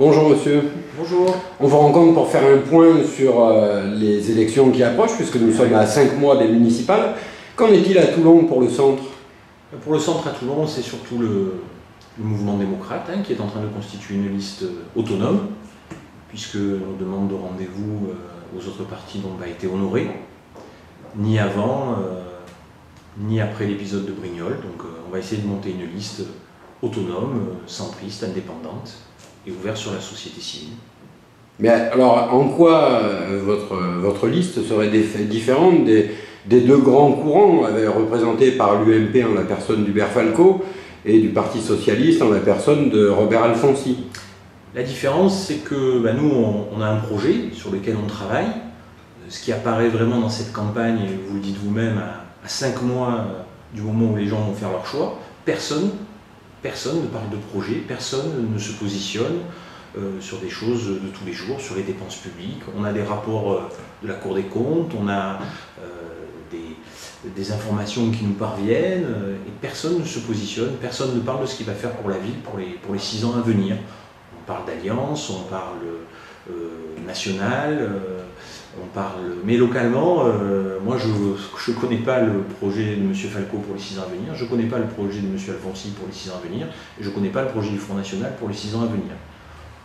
Bonjour monsieur. Bonjour. On vous rencontre pour faire un point sur les élections qui approchent, puisque nous sommes à 5 mois des municipales. Qu'en est-il à Toulon pour le centre? Pour le centre à Toulon, c'est surtout le mouvement démocrate qui est en train de constituer une liste autonome, puisque nos demandes de rendez-vous aux autres partis n'ont pas été honorées, ni avant, ni après l'épisode de Brignoles. Donc on va essayer de monter une liste autonome, centriste, indépendante et ouverte sur la société civile. Mais alors, en quoi votre liste serait différente des deux grands courants représentés par l'UMP en la personne d'Hubert Falco et du Parti Socialiste en la personne de Robert Alfonsi? La différence, c'est que nous, on a un projet sur lequel on travaille. Ce qui apparaît vraiment dans cette campagne, et vous le dites vous-même, à 5 mois du moment où les gens vont faire leur choix, personne ne parle de projet, personne ne se positionne sur des choses de tous les jours, sur les dépenses publiques. On a des rapports de la Cour des comptes, on a des informations qui nous parviennent, et personne ne se positionne, personne ne parle de ce qu'il va faire pour la ville, pour les 6 ans à venir. On parle d'alliance, on parle national, on parle... Mais localement, moi je ne connais pas le projet de M. Falco pour les 6 ans à venir, je ne connais pas le projet de M. Alfonsi pour les 6 ans à venir, et je ne connais pas le projet du Front National pour les 6 ans à venir.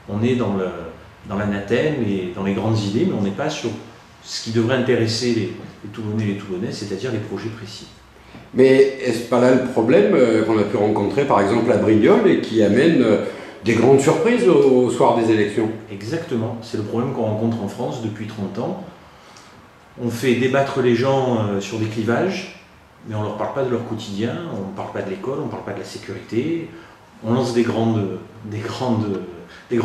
On est dans l'anathème et dans les grandes idées, mais on n'est pas sur ce qui devrait intéresser les Toulonnais et les Toulonnaises, c'est-à-dire les projets précis. Mais est-ce pas là le problème qu'on a pu rencontrer par exemple à Brignoles et qui amène des grandes surprises au soir des élections? Exactement, c'est le problème qu'on rencontre en France depuis 30 ans. On fait débattre les gens sur des clivages, mais on ne leur parle pas de leur quotidien, on ne parle pas de l'école, on ne parle pas de la sécurité. On lance des grands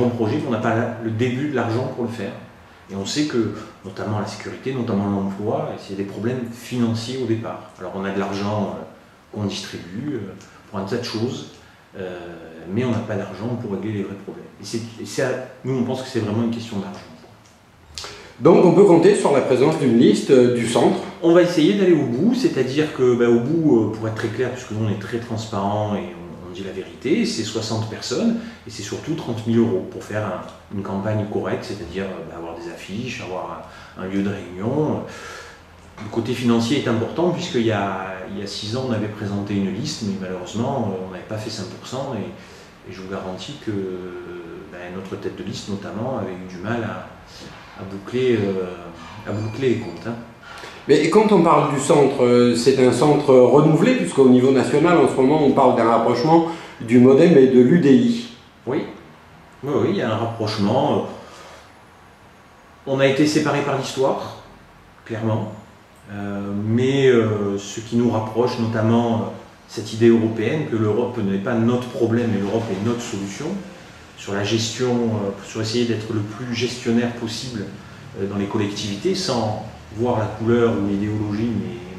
projets, mais on n'a pas le début de l'argent pour le faire. Et on sait que, notamment la sécurité, notamment l'emploi, il y a des problèmes financiers au départ. Alors on a de l'argent qu'on distribue pour un tas de choses, mais on n'a pas d'argent pour régler les vrais problèmes. Et nous, on pense que c'est vraiment une question d'argent. Donc on peut compter sur la présence d'une liste du centre? On va essayer d'aller au bout, c'est-à-dire que au bout, pour être très clair, puisque nous on est très transparent et on dit la vérité, c'est 60 personnes et c'est surtout 30 000 € pour faire une campagne correcte, c'est-à-dire avoir des affiches, avoir un lieu de réunion. Le côté financier est important puisqu'il y a 6 ans on avait présenté une liste, mais malheureusement on n'avait pas fait 5% et je vous garantis que notre tête de liste notamment avait eu du mal à boucler les comptes. Mais quand on parle du centre, c'est un centre renouvelé, puisqu'au niveau national, en ce moment, on parle d'un rapprochement du MoDem et de l'UDI. Oui, il y a un rapprochement. On a été séparés par l'histoire, clairement, mais ce qui nous rapproche, notamment cette idée européenne, que l'Europe n'est pas notre problème, mais l'Europe est notre solution, sur la gestion, sur essayer d'être le plus gestionnaire possible dans les collectivités, sans voir la couleur ou l'idéologie,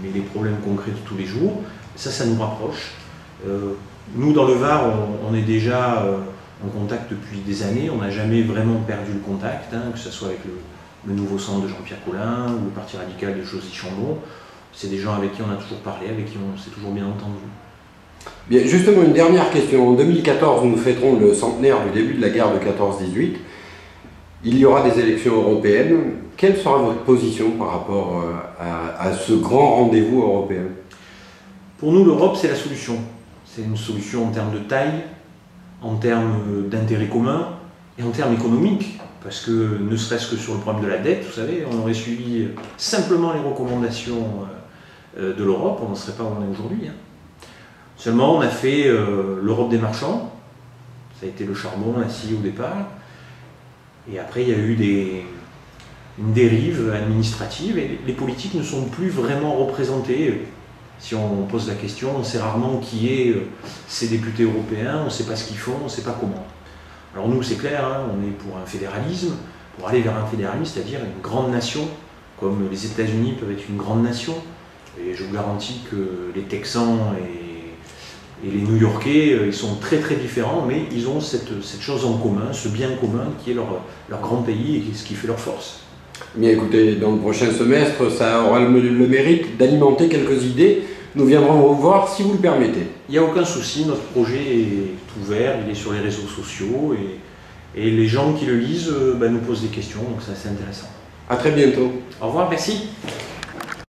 mais les problèmes concrets de tous les jours. Ça nous rapproche. Nous, dans le Var, on est déjà en contact depuis des années. On n'a jamais vraiment perdu le contact, que ce soit avec le nouveau centre de Jean-Pierre Collin ou le Parti radical de Josy Chambon. C'est des gens avec qui on a toujours parlé, avec qui on s'est toujours bien entendu. Bien, justement, une dernière question. En 2014, nous fêterons le centenaire du début de la guerre de 14-18. Il y aura des élections européennes. Quelle sera votre position par rapport à ce grand rendez-vous européen? Pour nous, l'Europe, c'est la solution. C'est une solution en termes de taille, en termes d'intérêt commun et en termes économiques. Parce que, ne serait-ce que sur le problème de la dette, vous savez, on aurait suivi simplement les recommandations de l'Europe, on n'en serait pas où on est aujourd'hui. Seulement, on a fait l'Europe des marchands. Ça a été le charbon, l'acier au départ. Et après, il y a eu une dérive administrative et les politiques ne sont plus vraiment représentés. Si on pose la question, on sait rarement qui est ces députés européens, on ne sait pas ce qu'ils font, on ne sait pas comment. Alors nous, c'est clair, on est pour un fédéralisme, pour aller vers un fédéralisme, c'est-à-dire une grande nation, comme les États-Unis peuvent être une grande nation. Et je vous garantis que les Texans et les New-Yorkais, ils sont très très différents, mais ils ont cette chose en commun, ce bien commun qui est leur grand pays et ce qui fait leur force. Bien écoutez, dans le prochain semestre, ça aura le mérite d'alimenter quelques idées. Nous viendrons vous voir si vous le permettez. Il n'y a aucun souci, notre projet est ouvert, il est sur les réseaux sociaux Et les gens qui le lisent nous posent des questions, donc c'est assez intéressant. À très bientôt. Au revoir, merci.